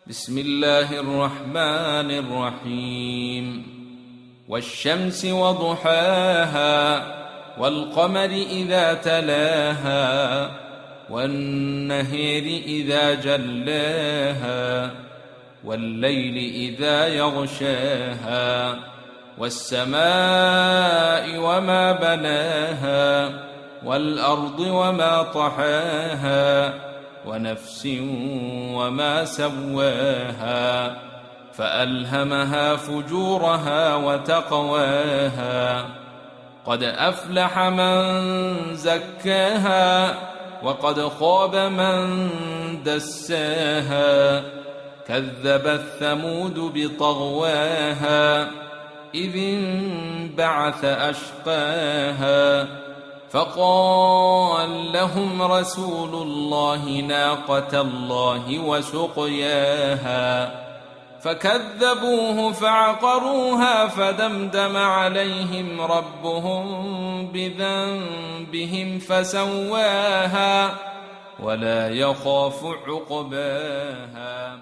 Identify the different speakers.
Speaker 1: بسم الله الرحمن الرحيم والشمس وضحاها والقمر إذا تلاها والنهر إذا جلاها والليل إذا يغشاها والسماء وما بناها والأرض وما طحاها ونفس وما سواها فألهمها فجورها وتقواها قد أفلح من زكاها وقد خاب من دساها كذبت ثمود بطغواها إذ انبعث أشقاها فقال لهم رسول الله ناقة الله وسقياها فكذبوه فعقروها فدمدم عليهم ربهم بذنبهم فسواها ولا يخاف عقباها.